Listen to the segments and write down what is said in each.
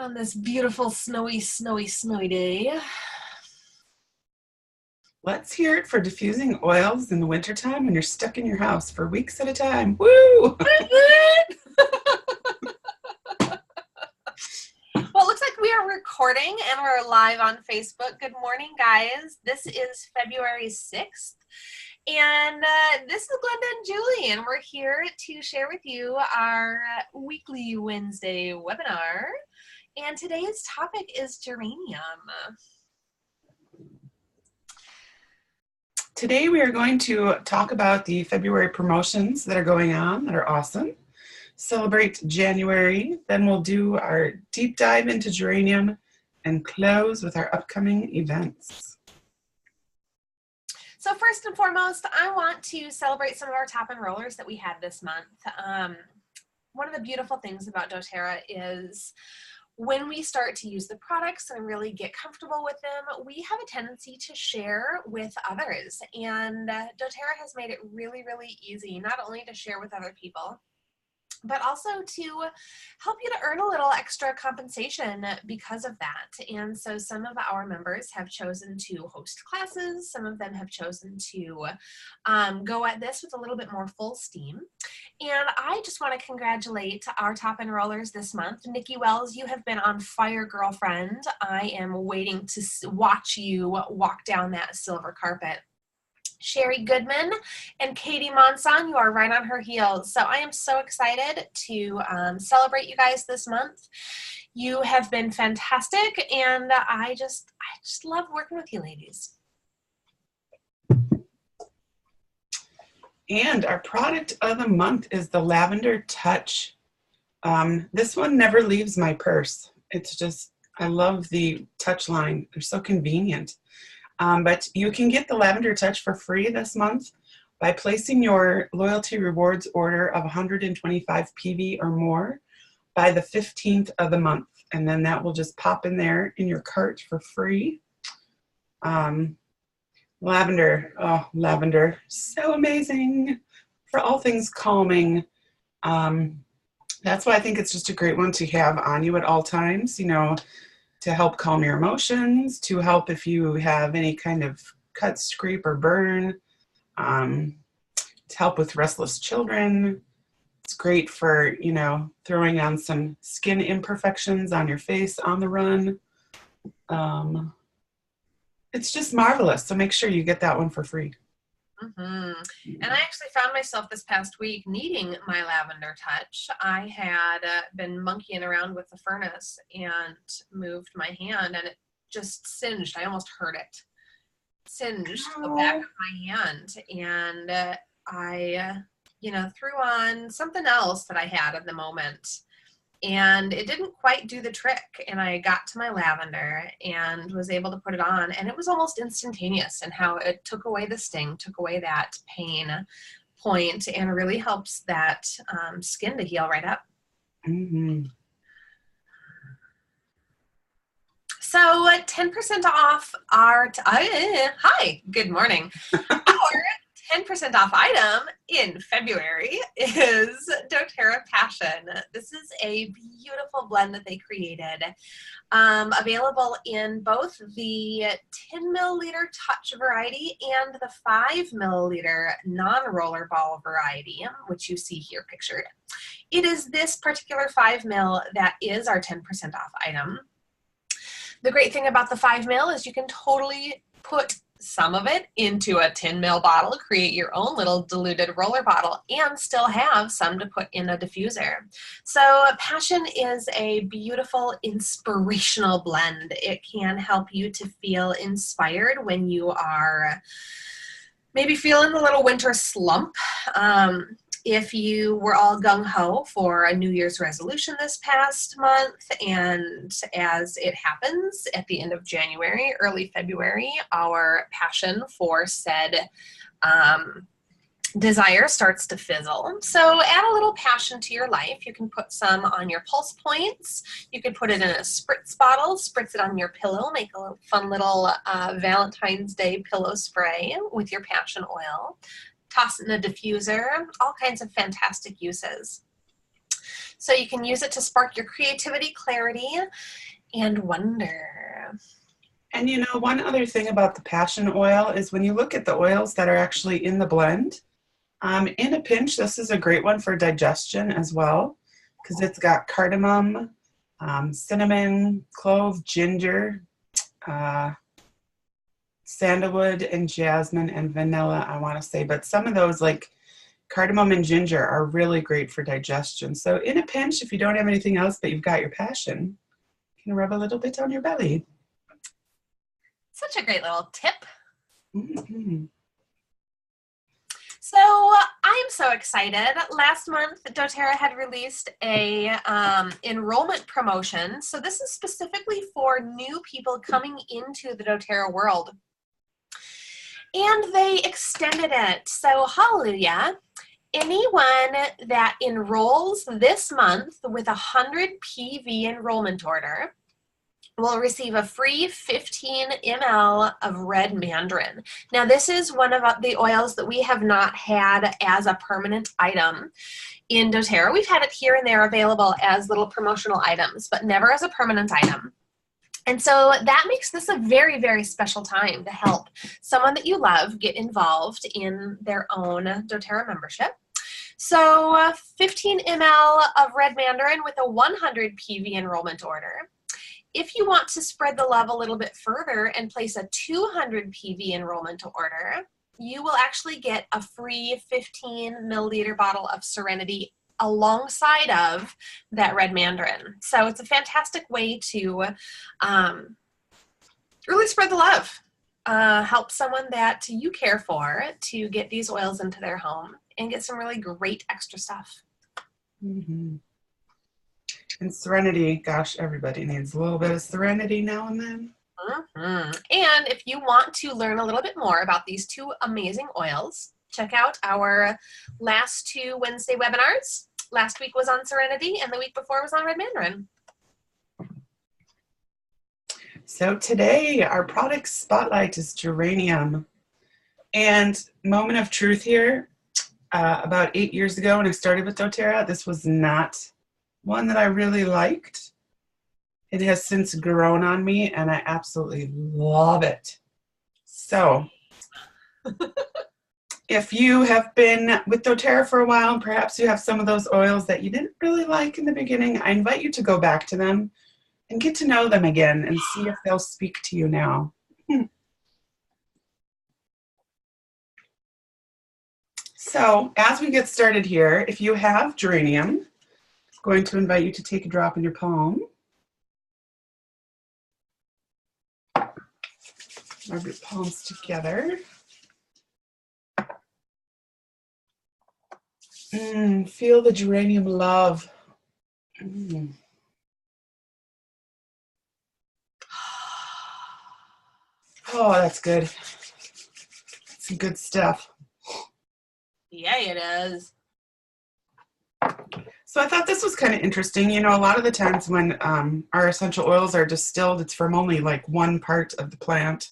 on this beautiful snowy day. Let's hear it for diffusing oils in the wintertime when you're stuck in your house for weeks at a time. Woo! Well, it looks like we are recording and we're live on Facebook. Good morning, guys. This is February 6th. And this is Glenda and Julie, and we're here to share with you our weekly Wednesday webinar. And today's topic is geranium. Today we are going to talk about the February promotions that are going on that are awesome. Celebrate January, then we'll do our deep dive into geranium and close with our upcoming events. So first and foremost, I want to celebrate some of our top enrollers that we had this month. One of the beautiful things about doTERRA is when we start to use the products and really get comfortable with them, we have a tendency to share with others. And doTERRA has made it really, really easy, not only to share with other people, but also to help you to earn a little extra compensation because of that. And so some of our members have chosen to host classes. Some of them have chosen to go at this with a little bit more full steam. And I just want to congratulate our top enrollers this month. Nikki Wells, you have been on fire, girlfriend. I am waiting to watch you walk down that silver carpet. Sherry Goodman and Katie Monson, you are right on her heels. So I am so excited to celebrate you guys this month. You have been fantastic, and I just love working with you ladies. And our product of the month is the Lavender Touch. This one never leaves my purse. It's just, I love the touch line. They're so convenient. But you can get the Lavender Touch for free this month by placing your loyalty rewards order of 125 PV or more by the 15th of the month. And then that will just pop in there in your cart for free. Lavender, oh, lavender, so amazing for all things calming. That's why I think it's just a great one to have on you at all times, you know, to help calm your emotions, to help if you have any kind of cut, scrape, or burn, to help with restless children. It's great for, you know, throwing on some skin imperfections on your face on the run. It's just marvelous, so make sure you get that one for free. And I actually found myself this past week needing my Lavender Touch. I had been monkeying around with the furnace and moved my hand, and it just singed. I almost hurt it. Singed the back of my hand, and I, threw on something else that I had at the moment, and it didn't quite do the trick. And I got to my lavender and was able to put it on, and it was almost instantaneous in how it took away the sting, took away that pain point, and really helps that skin to heal right up. So 10% off our, hi, good morning. Our 10% off item in February is doTERRA Passion. This is a beautiful blend that they created, available in both the 10 milliliter touch variety and the 5 milliliter non-roller ball variety, which you see here pictured. It is this particular 5 ml that is our 10% off item. The great thing about the 5 ml is you can totally put some of it into a 10 ml bottle, create your own little diluted roller bottle, and still have some to put in a diffuser. So Passion is a beautiful, inspirational blend. It can help you to feel inspired when you are maybe feeling a little winter slump. If you were all gung-ho for a New Year's resolution this past month, and as it happens at the end of January, early February, our passion for said desire starts to fizzle. So add a little passion to your life. You can put some on your pulse points. You could put it in a spritz bottle, spritz it on your pillow, make a fun little Valentine's Day pillow spray with your passion oil. Toss it in a diffuser, all kinds of fantastic uses. So you can use it to spark your creativity, clarity, and wonder. And you know, one other thing about the passion oil is when you look at the oils that are actually in the blend, in a pinch, this is a great one for digestion as well, because it's got cardamom, cinnamon, clove, ginger, sandalwood, and jasmine, and vanilla, I want to say. But some of those, like cardamom and ginger, are really great for digestion. So in a pinch, if you don't have anything else but you've got your passion, you can rub a little bit on your belly. Such a great little tip. Mm-hmm. So I'm so excited. Last month, doTERRA had released a enrollment promotion. So this is specifically for new people coming into the doTERRA world. And they extended it. So hallelujah. Anyone that enrolls this month with a 100 PV enrollment order will receive a free 15 ml of red mandarin. Now, this is one of the oils that we have not had as a permanent item in doTERRA. We've had it here and there available as little promotional items, but never as a permanent item. And so that makes this a very, very special time to help someone that you love get involved in their own doTERRA membership. So 15 ml of red mandarin with a 100 PV enrollment order. If you want to spread the love a little bit further and place a 200 PV enrollment order, you will actually get a free 15 milliliter bottle of Serenity alongside of that red mandarin. So it's a fantastic way to really spread the love. Help someone that you care for to get these oils into their home and get some really great extra stuff. Mm-hmm. And serenity, gosh, everybody needs a little bit of serenity now and then. Mm-hmm. And if you want to learn a little bit more about these two amazing oils, check out our last two Wednesday webinars. Last week was on Serenity, and the week before was on Red Mandarin. So today, our product spotlight is Geranium. And moment of truth here, about 8 years ago when I started with doTERRA, this was not one that I really liked. It has since grown on me, and I absolutely love it. So if you have been with doTERRA for a while, and perhaps you have some of those oils that you didn't really like in the beginning, I invite you to go back to them and get to know them again and see if they'll speak to you now. So as we get started here, if you have Geranium, I'm going to invite you to take a drop in your palm. Rub your palms together. Feel the geranium love. Oh, that's good. Some good stuff. Yeah, it is. So I thought this was kind of interesting. You know, a lot of the times when our essential oils are distilled, it's from only like one part of the plant.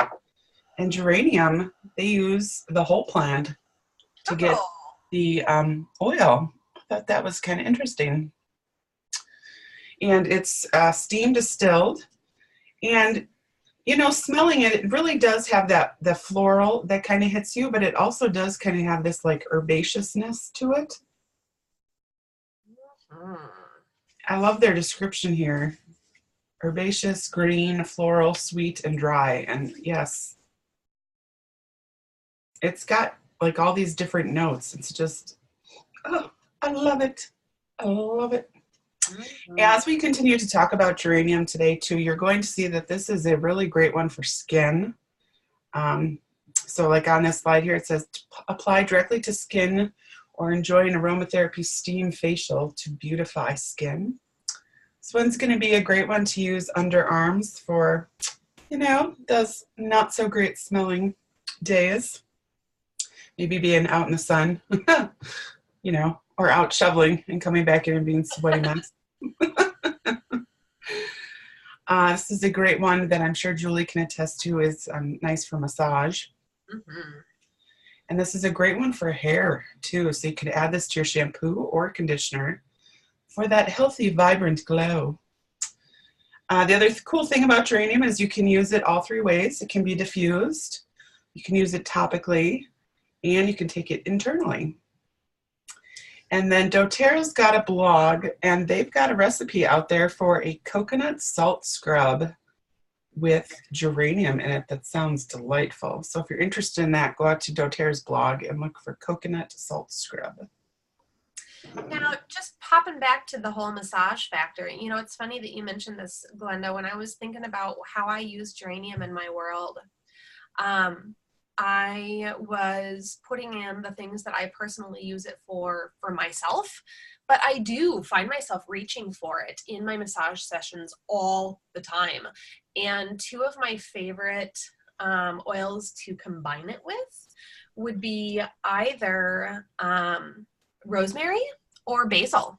And geranium, they use the whole plant to get the oil. I thought that was kind of interesting. And it's steam distilled. And, you know, smelling it, it really does have the floral that kind of hits you, but it also does kind of have this like herbaceousness to it. I love their description here. Herbaceous, green, floral, sweet, and dry. And yes, it's got like all these different notes. It's just, oh, I love it. I love it. As we continue to talk about geranium today too, you're going to see that this is a really great one for skin. So like on this slide here, it says apply directly to skin or enjoy an aromatherapy steam facial to beautify skin. This one's going to be a great one to use underarms for, you know, those not so great smelling days. Maybe being out in the sun, you know, or out shoveling and coming back in and being sweaty mess. This is a great one that I'm sure Julie can attest to is nice for massage. And this is a great one for hair too. So you could add this to your shampoo or conditioner. for that healthy, vibrant glow. The other cool thing about geranium is you can use it all three ways. It can be diffused, you can use it topically, and you can take it internally. And then doTERRA's got a blog, and they've got a recipe out there for a coconut salt scrub with geranium in it that sounds delightful. So if you're interested in that, go out to doTERRA's blog and look for coconut salt scrub. Now, just popping back to the whole massage factor, you know, it's funny that you mentioned this, Glenda. When I was thinking about how I use geranium in my world, I was putting in the things that I personally use it for myself, but I do find myself reaching for it in my massage sessions all the time. And two of my favorite oils to combine it with would be either rosemary or basil.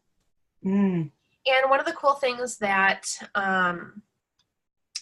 And one of the cool things that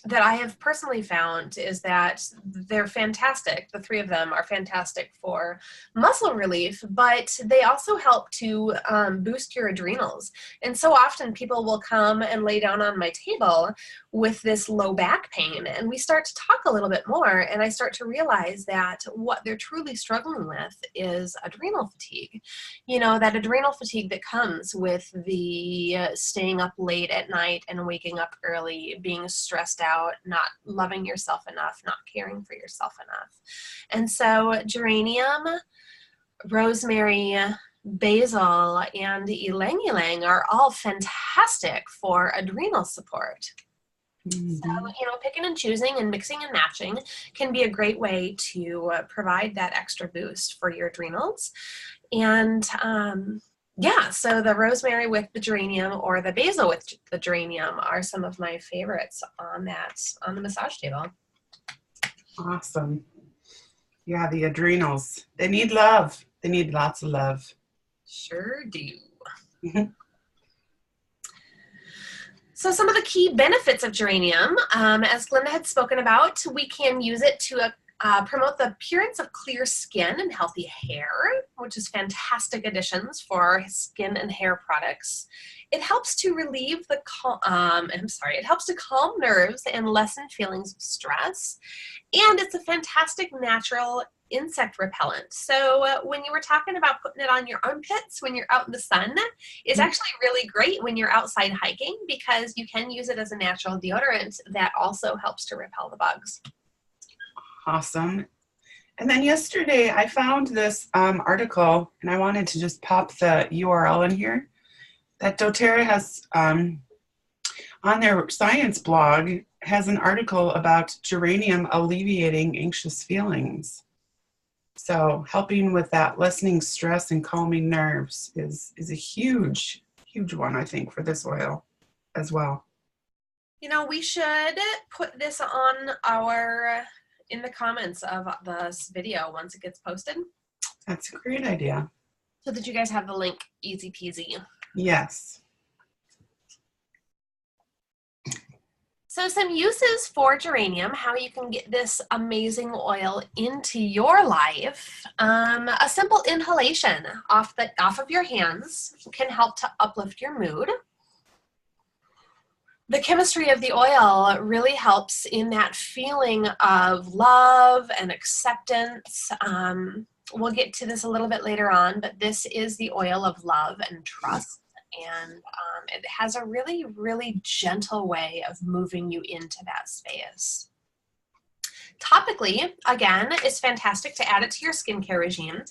that I have personally found is that they're fantastic. The three of them are fantastic for muscle relief, but they also help to boost your adrenals. And so often people will come and lay down on my table with this low back pain, and we start to talk a little bit more, and I start to realize that what they're truly struggling with is adrenal fatigue. You know, that adrenal fatigue that comes with the staying up late at night and waking up early, being stressed out, not loving yourself enough, not caring for yourself enough. And so geranium, rosemary, basil, and ylang ylang are all fantastic for adrenal support. So, you know, picking and choosing and mixing and matching can be a great way to provide that extra boost for your adrenals. And yeah, so the rosemary with the geranium or the basil with the geranium are some of my favorites on the massage table. Awesome. Yeah, the adrenals. They need love. They need lots of love. Sure do. So some of the key benefits of geranium, as Glenda had spoken about, we can use it to promote the appearance of clear skin and healthy hair, which is fantastic additions for skin and hair products. It helps to relieve the, it helps to calm nerves and lessen feelings of stress. And it's a fantastic natural insect repellent. So when you were talking about putting it on your armpits when you're out in the sun, it's actually really great when you're outside hiking because you can use it as a natural deodorant that also helps to repel the bugs. Awesome. And then yesterday I found this article, and I wanted to just pop the URL in here, that doTERRA has on their science blog, has an article about geranium alleviating anxious feelings. So helping with that, lessening stress and calming nerves is a huge, huge one, I think, for this oil as well. You know, we should put this on in the comments of this video once it gets posted. That's a great idea. So that you guys have the link easy peasy. Yes. So some uses for geranium, how you can get this amazing oil into your life. A simple inhalation off of your hands can help to uplift your mood. The chemistry of the oil really helps in that feeling of love and acceptance. We'll get to this a little bit later on, but this is the oil of love and trust. And it has a really, really gentle way of moving you into that space. Topically, again, it's fantastic to add it to your skincare regime.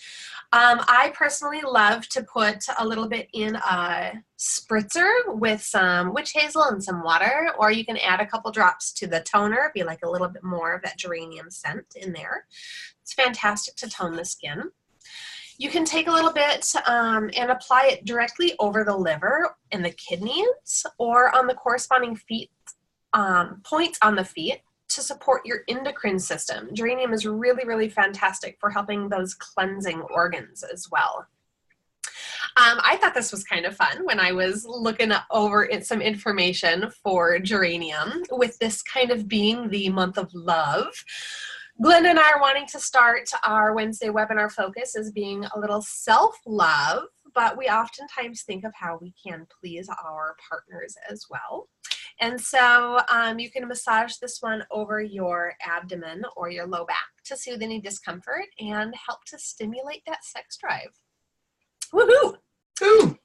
I personally love to put a little bit in a spritzer with some witch hazel and some water, or you can add a couple drops to the toner, be like a little bit more of that geranium scent in there. It's fantastic to tone the skin. You can take a little bit and apply it directly over the liver and the kidneys or on the corresponding feet, points on the feet to support your endocrine system. Geranium is really, really fantastic for helping those cleansing organs as well. I thought this was kind of fun when I was looking over some information for geranium, with this kind of being the month of love. Glenda and I are wanting to start our Wednesday webinar focus as being a little self-love, but we oftentimes think of how we can please our partners as well. And so you can massage this one over your abdomen or your low back to soothe any discomfort and help to stimulate that sex drive. Woohoo! Ooh.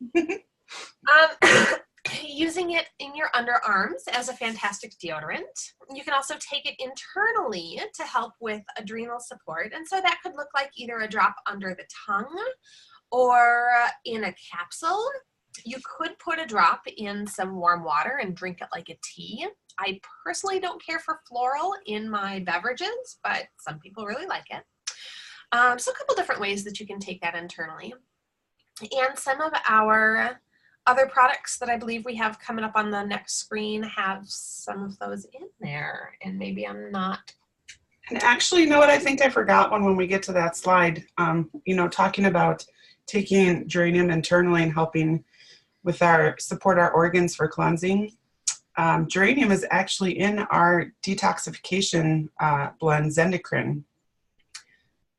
Using it in your underarms as a fantastic deodorant. You can also take it internally to help with adrenal support. And so that could look like either a drop under the tongue or in a capsule. You could put a drop in some warm water and drink it like a tea. I personally don't care for floral in my beverages, but some people really like it. So a couple different ways that you can take that internally. And some of our other products that I believe we have coming up on the next screen have some of those in there, and maybe I'm not. And actually, you know what? I think I forgot one when we get to that slide. Talking about taking geranium internally and helping with support our organs for cleansing. Geranium is actually in our detoxification blend, Zendocrine.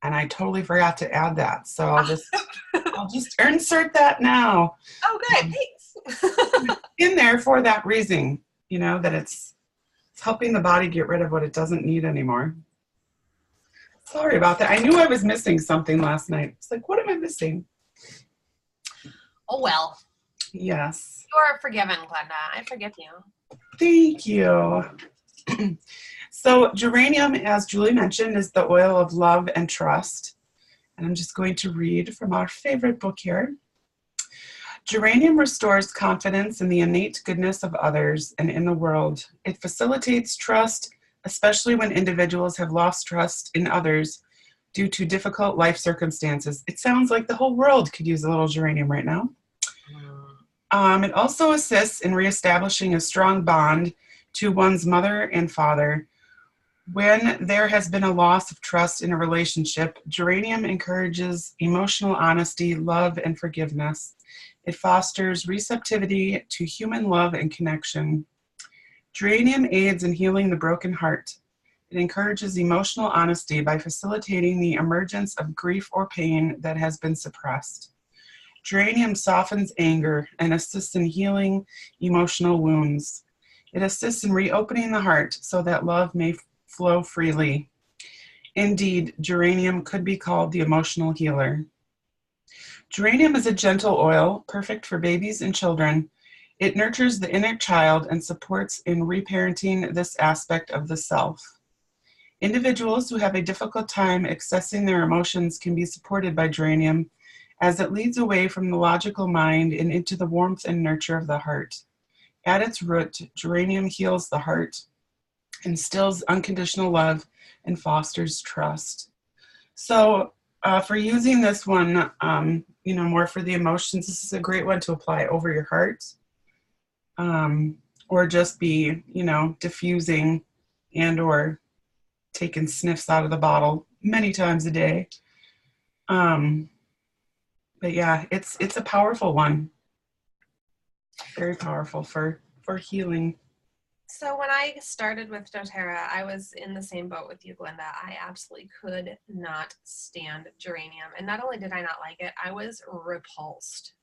And I totally forgot to add that. So I'll just insert that now. Oh, good. Thanks. In there for that reason, that it's helping the body get rid of what it doesn't need anymore. Sorry about that. I knew I was missing something last night. It's like, what am I missing? Oh, well. Yes. You're forgiven, Glenda. I forgive you. Thank you. So geranium, as Julie mentioned, is the oil of love and trust. And I'm just going to read from our favorite book here. Geranium restores confidence in the innate goodness of others and in the world. It facilitates trust, especially when individuals have lost trust in others due to difficult life circumstances. It sounds like the whole world could use a little geranium right now. It also assists in reestablishing a strong bond to one's mother and father. When there has been a loss of trust in a relationship, geranium encourages emotional honesty, love, and forgiveness. It fosters receptivity to human love and connection. Geranium aids in healing the broken heart. It encourages emotional honesty by facilitating the emergence of grief or pain that has been suppressed. Geranium softens anger and assists in healing emotional wounds. It assists in reopening the heart so that love may flow freely. Indeed, geranium could be called the emotional healer. Geranium is a gentle oil, perfect for babies and children. It nurtures the inner child and supports in reparenting this aspect of the self. Individuals who have a difficult time accessing their emotions can be supported by geranium, as it leads away from the logical mind and into the warmth and nurture of the heart. At its root, geranium heals the heart, instills unconditional love, and fosters trust. So for using this one, more for the emotions, this is a great one to apply over your heart, or just be, diffusing and or taking sniffs out of the bottle many times a day. But yeah, it's a powerful one. Very powerful for healing. So when I started with doTERRA, I was in the same boat with you, Glenda. I absolutely could not stand geranium. And not only did I not like it, I was repulsed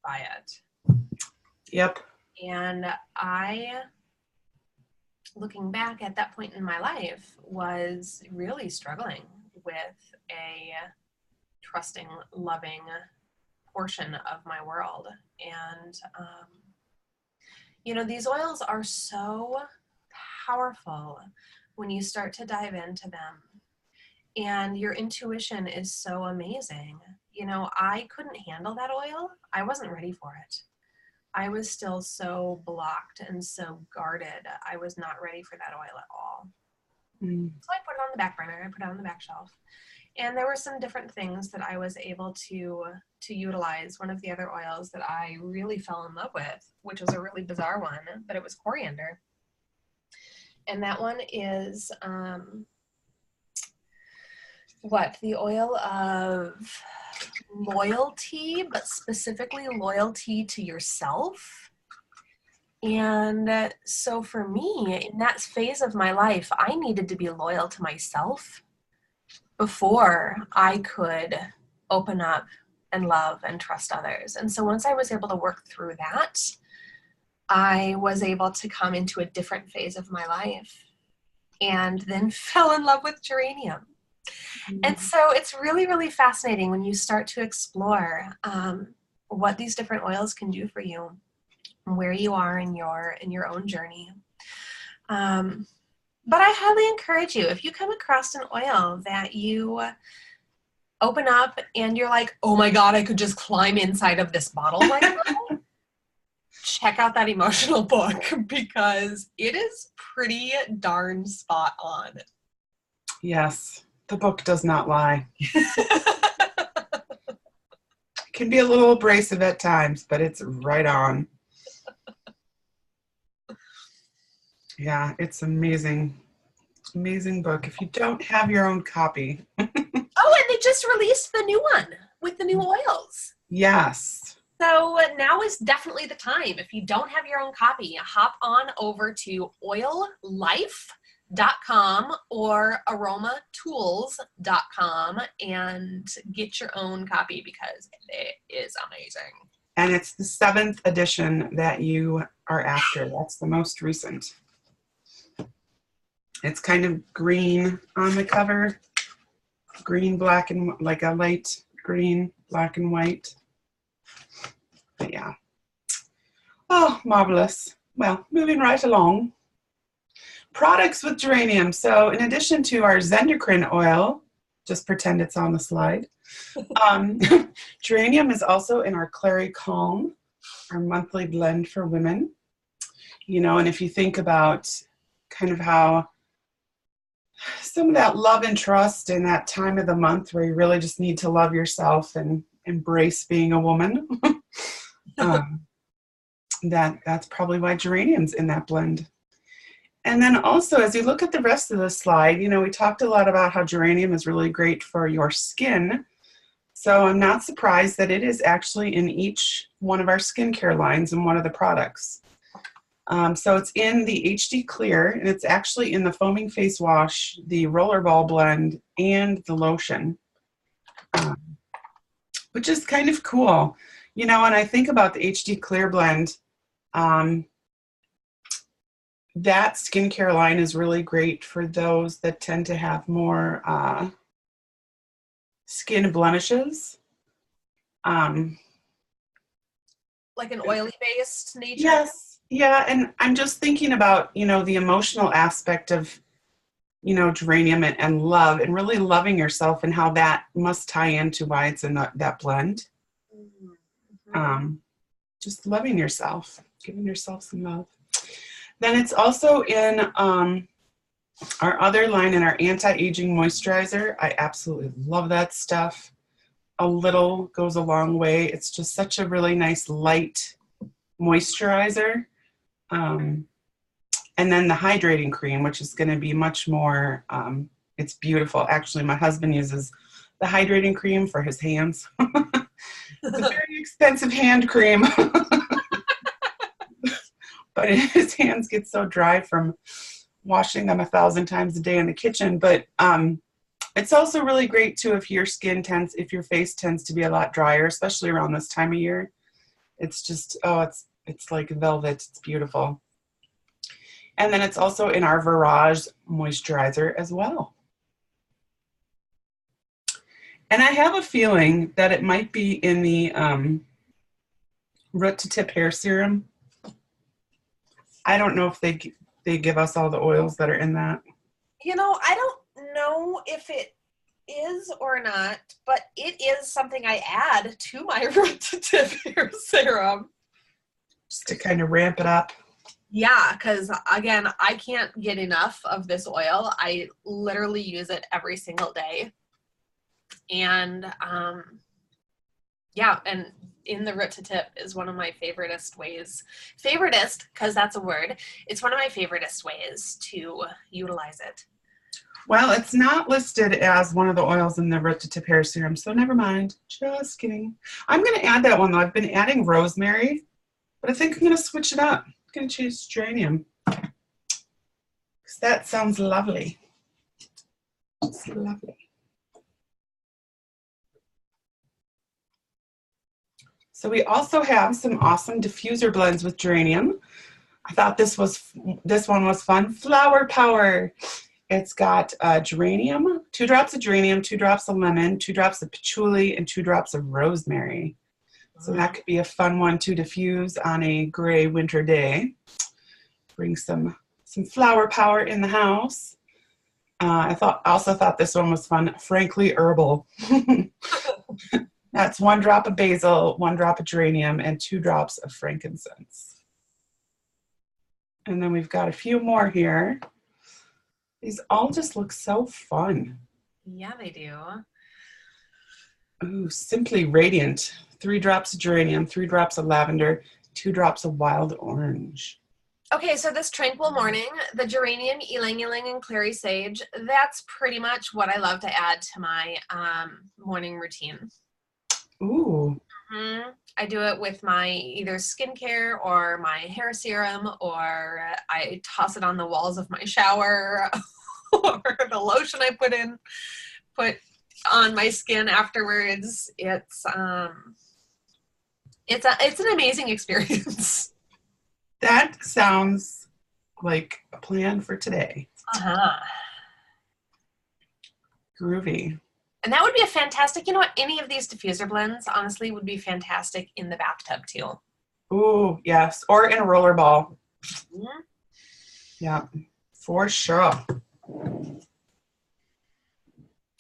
by it. Yep. And I, looking back at that point in my life, was really struggling with a trusting, loving portion of my world. And, these oils are so powerful when you start to dive into them. And your intuition is so amazing. I couldn't handle that oil. I wasn't ready for it. I was still so blocked and so guarded. I was not ready for that oil at all. So I put it on the back burner. I put it on the back shelf. And there were some different things that I was able to utilize. One of the other oils that I really fell in love with, which was a really bizarre one, but it was coriander. And that one is the oil of loyalty, but specifically loyalty to yourself. And so for me, in that phase of my life, I needed to be loyal to myself before I could open up and love and trust others. And so once I was able to work through that, I was able to come into a different phase of my life and then fell in love with geranium. And so it's really, really fascinating when you start to explore what these different oils can do for you, where you are in your own journey. But I highly encourage you, if you come across an oil that you open up and you're like, oh my God, I could just climb inside of this bottle right now, check out that emotional book because it is pretty darn spot on. Yes, the book does not lie. It can be a little abrasive at times, but it's right on. Yeah, it's amazing. Amazing book. If you don't have your own copy. Oh, and they just released the new one with the new oils. Yes. So now is definitely the time. If you don't have your own copy, hop on over to oillife.com or aromatools.com and get your own copy because it is amazing. And it's the 7th edition that you are after. That's the most recent. It's kind of green on the cover. Green, black, and like a light green, black and white. But yeah. Oh, marvelous. Well, moving right along. Products with geranium. So in addition to our Zendocrine oil, just pretend it's on the slide. Geranium is also in our Clary Calm, our monthly blend for women. You know, and if you think about kind of how some of that love and trust in that time of the month where you really just need to love yourself and embrace being a woman, that's probably why geranium's in that blend. And then also, as you look at the rest of the slide, you know, we talked a lot about how geranium is really great for your skin. So I'm not surprised that it is actually in each one of our skincare lines in one of the products. So it's in the HD Clear, and it's actually in the foaming face wash, the rollerball blend, and the lotion, which is kind of cool. You know, when I think about the HD Clear blend, that skincare line is really great for those that tend to have more skin blemishes. Like an oily based nature? Yes. Yeah, and I'm just thinking about, you know, the emotional aspect of, you know, geranium and love and really loving yourself and how that must tie into why it's in that blend. Mm-hmm. Just loving yourself, giving yourself some love. Then it's also in our other line in our anti-aging moisturizer. I absolutely love that stuff. A little goes a long way. It's just such a really nice light moisturizer. And then the hydrating cream, which is going to be much more, it's beautiful. Actually, my husband uses the hydrating cream for his hands. It's a very expensive hand cream. But his hands get so dry from washing them 1,000 times a day in the kitchen. But it's also really great too if your face tends to be a lot drier, especially around this time of year. It's just, it's like velvet. It's beautiful. And then it's also in our Virage moisturizer as well. And I have a feeling that it might be in the root to tip hair serum. I don't know if they give us all the oils that are in that. You know, I don't know if it is or not, but it is something I add to my root to tip hair serum. Just to kind of ramp it up. Yeah, because again, I can't get enough of this oil. I literally use it every single day. And yeah, and in the root to tip is one of my favoritist ways. Favoritist, because that's a word. It's one of my favoritist ways to utilize it. Well, it's not listed as one of the oils in the root to tip hair serum, so never mind. Just kidding. I'm going to add that one, though. I've been adding rosemary, but I think I'm going to switch it up. I'm going to choose geranium. Because that sounds lovely. It's lovely. So we also have some awesome diffuser blends with geranium. I thought this one was fun. Flower Power. It's got geranium, 2 drops of geranium, 2 drops of lemon, 2 drops of patchouli, and 2 drops of rosemary. So that could be a fun one to diffuse on a gray winter day. Bring some flower power in the house. I also thought this one was fun. Frankly Herbal. That's 1 drop of basil, 1 drop of geranium, and 2 drops of frankincense. And then we've got a few more here. These all just look so fun. Yeah, they do. Ooh, Simply Radiant. 3 drops of geranium, 3 drops of lavender, 2 drops of wild orange. Okay, so this tranquil morning, the geranium, ylang ylang, and clary sage, that's pretty much what I love to add to my morning routine. Ooh. Mm-hmm. I do it with my either skincare or my hair serum, or I toss it on the walls of my shower, or the lotion I put on my skin afterwards. It's an amazing experience. That sounds like a plan for today. Groovy. And that would be a fantastic, you know what, any of these diffuser blends, honestly, would be fantastic in the bathtub too. Ooh, yes. Or in a roller ball. Mm-hmm. Yeah, for sure.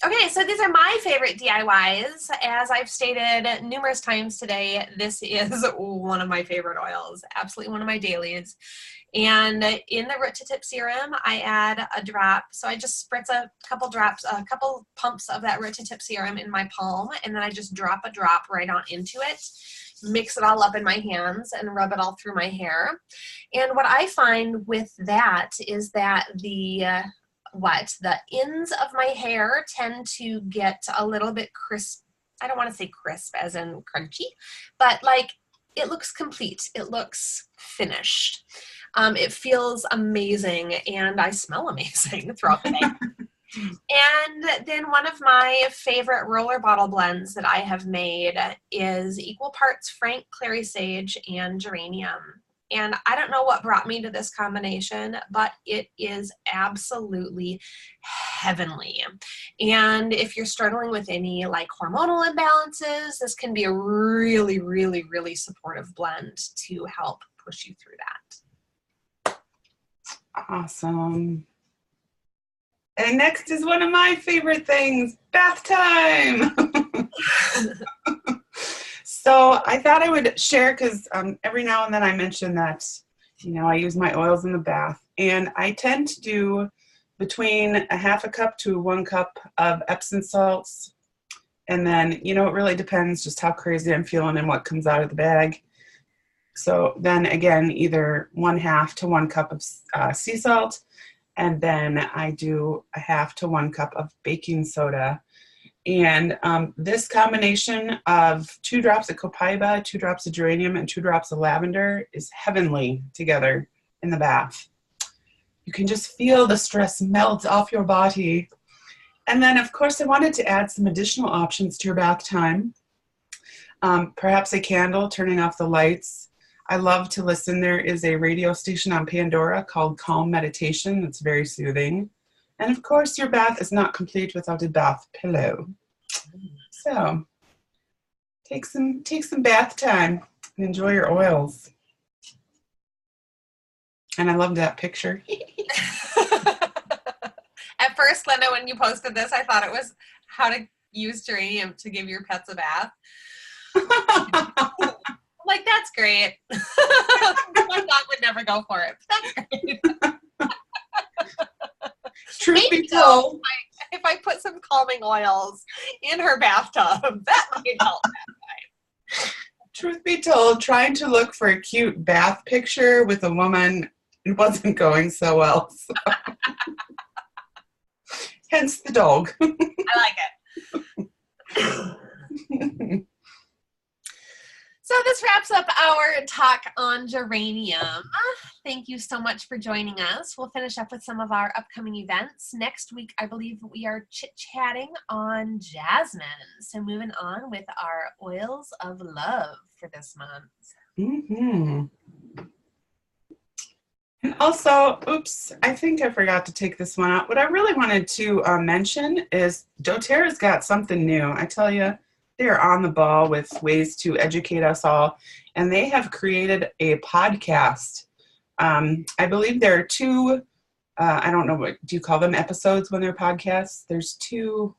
Okay, so these are my favorite DIYs. As I've stated numerous times today, this is one of my favorite oils, absolutely one of my dailies. And in the root to tip serum, I add a drop. So I just spritz a couple pumps of that root to tip serum in my palm, and then I just drop a drop right on into it, mix it all up in my hands, and rub it all through my hair. And what I find with that is that the ends of my hair tend to get a little bit crisp. I don't want to say crisp as in crunchy, but like it looks complete. It looks finished. It feels amazing, and I smell amazing throughout the day. And then one of my favorite roller bottle blends that I have made is equal parts Frank Clary Sage and Geranium. And I don't know what brought me to this combination, but it is absolutely heavenly. And if you're struggling with any like hormonal imbalances, this can be a really, really, really supportive blend to help push you through that. Awesome. And next is one of my favorite things, bath time. So I thought I would share because every now and then I mention that, I use my oils in the bath. And I tend to do between a 1/2 cup to 1 cup of Epsom salts. And then, it really depends just how crazy I'm feeling and what comes out of the bag. So then again, either 1/2 to 1 cup of sea salt. And then I do a 1/2 to 1 cup of baking soda. And this combination of 2 drops of copaiba, 2 drops of geranium, and 2 drops of lavender is heavenly together in the bath. You can just feel the stress melt off your body. And then, of course, I wanted to add some additional options to your bath time. Perhaps a candle, turning off the lights. I love to listen. There is a radio station on Pandora called Calm Meditation that's very soothing. And of course, your bath is not complete without a bath pillow. So take some bath time and enjoy your oils. And I love that picture. At first, Linda, when you posted this, I thought it was how to use geranium to give your pets a bath. Like, that's great. My dog would never go for it, but that's great. Truth be told, if I put some calming oils in her bathtub, that might help that time. Truth be told, trying to look for a cute bath picture with a woman, it wasn't going so well. So. Hence the dog. I like it. So So this wraps up our talk on geranium. Thank you so much for joining us. We'll finish up with some of our upcoming events. Next week, I believe we are chit-chatting on jasmine. So moving on with our oils of love for this month. Mm-hmm. And also, oops, I think I forgot to take this one out. What I really wanted to mention is doTERRA's got something new. I tell you, they're on the ball with ways to educate us all. And they have created a podcast. I believe there are two, I don't know, what do you call them, episodes when they're podcasts? There's two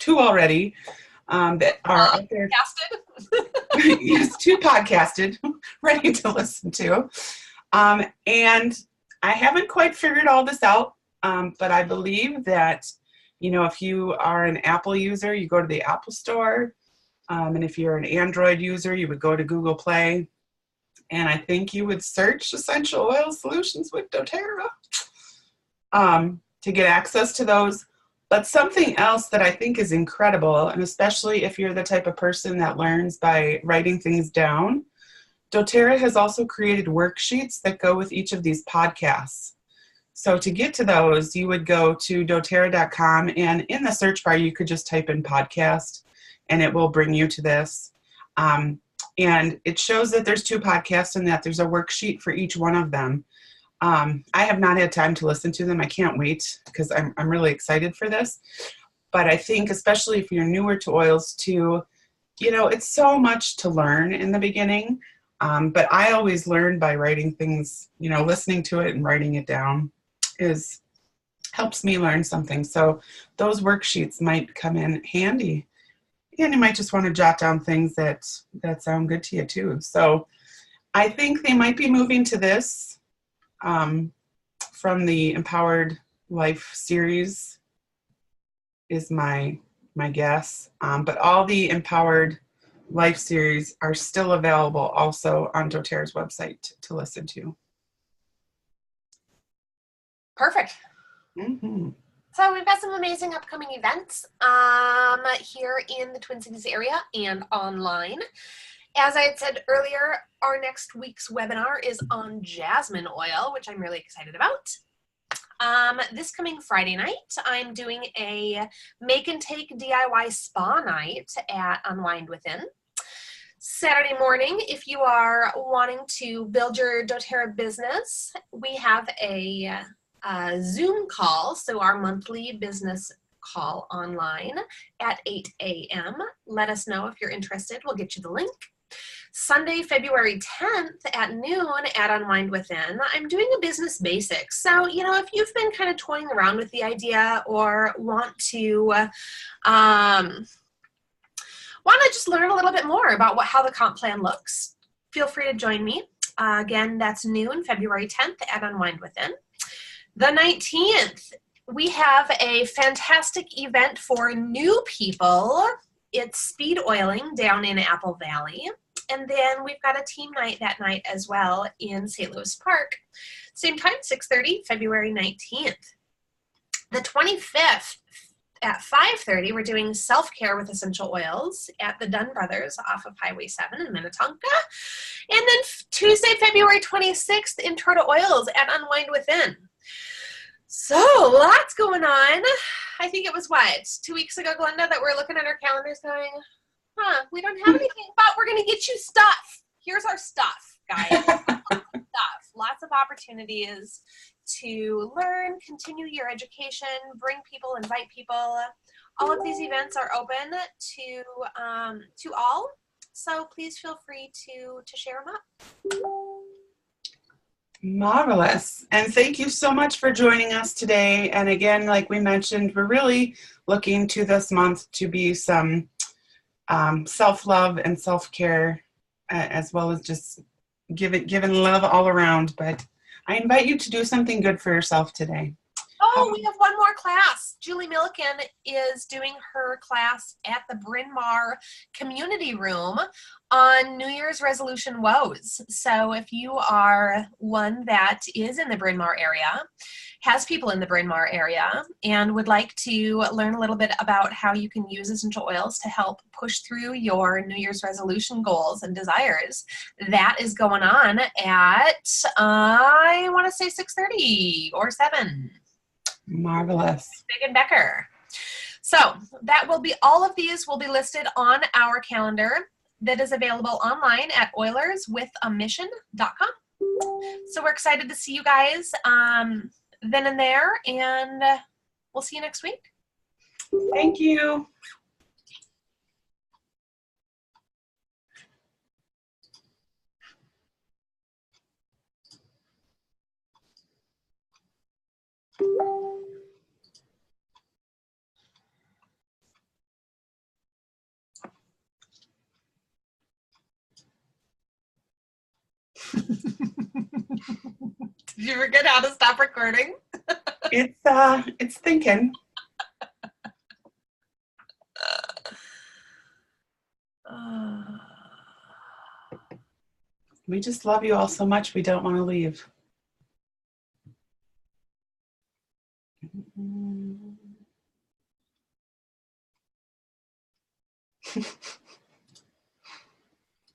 already that are out there. Podcasted? Yes, two podcasted, ready to listen to. And I haven't quite figured all this out, but I believe that, you know, if you are an Apple user, you go to the Apple Store. And if you're an Android user, you would go to Google Play. And I think you would search Essential Oil Solutions with doTERRA to get access to those. But something else that I think is incredible, and especially if you're the type of person that learns by writing things down, doTERRA has also created worksheets that go with each of these podcasts. So to get to those, you would go to doTERRA.com, and in the search bar, you could just type in podcast, and it will bring you to this. And it shows that there's two podcasts and that there's a worksheet for each one of them. I have not had time to listen to them. I can't wait because I'm really excited for this. But I think especially if you're newer to oils too, you know, it's so much to learn in the beginning. But I always learn by writing things, you know, listening to it and writing it down helps me learn something. So those worksheets might come in handy. And you might just want to jot down things that sound good to you too. So I think they might be moving to this from the Empowered Life series is my guess. But all the Empowered Life series are still available also on doTERRA's website to listen to. Perfect. Mm-hmm. So we've got some amazing upcoming events here in the Twin Cities area and online. As I had said earlier, our next week's webinar is on jasmine oil, which I'm really excited about. This coming Friday night, I'm doing a make and take DIY spa night at Unwind Within. Saturday morning, if you are wanting to build your doTERRA business, we have a Zoom call, so our monthly business call online at 8 a.m. Let us know if you're interested. We'll get you the link. Sunday, February 10th at noon at Unwind Within, I'm doing a business basics. So, you know, if you've been kind of toying around with the idea or want to just learn a little bit more about how the comp plan looks, feel free to join me. Again, that's noon, February 10th at Unwind Within. The 19th, we have a fantastic event for new people. It's speed oiling down in Apple Valley. And then we've got a team night that night as well in St. Louis Park. Same time, 6:30, February 19th. The 25th at 5:30, we're doing self-care with essential oils at the Dunn Brothers off of Highway 7 in Minnetonka. And then Tuesday, February 26th, Intro to Oils at Unwind Within. So, lots going on. I think it was, 2 weeks ago, Glenda, that we're looking at our calendars going, we don't have anything, but we're going to get you stuff. Here's our stuff, guys. Lots of opportunities to learn, continue your education, bring people, invite people. All of these events are open to all, so please feel free to share them up. Marvelous. And thank you so much for joining us today. And again, like we mentioned, we're really looking to this month to be some self-love and self-care, as well as just giving love all around. But I invite you to do something good for yourself today. Oh, Oh, we have one more class. Julie Milliken is doing her class at the Bryn Mawr Community Room on New Year's resolution woes. So if you are one that is in the Bryn Mawr area, has people in the Bryn Mawr area, and would like to learn a little bit about how you can use essential oils to help push through your New Year's resolution goals and desires, that is going on at, I want to say 6:30 or 7. Marvelous. Big and Becker. So that will be, all of these will be listed on our calendar that is available online at oilerswithAmission.com. So we're excited to see you guys then and there, and we'll see you next week. Thank you. Did you forget how to stop recording? It's thinking. We just love you all so much. We don't want to leave.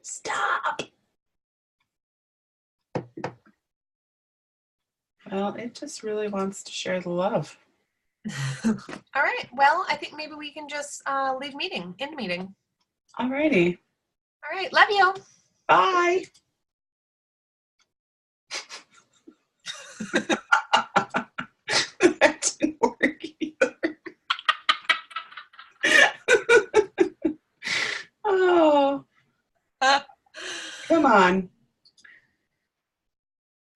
Stop. Well, it just really wants to share the love. All right. Well, I think maybe we can just end meeting. Alrighty. All right. Love you. Bye. That didn't work either. Oh. Come on.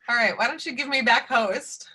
All right. Why don't you give me back host?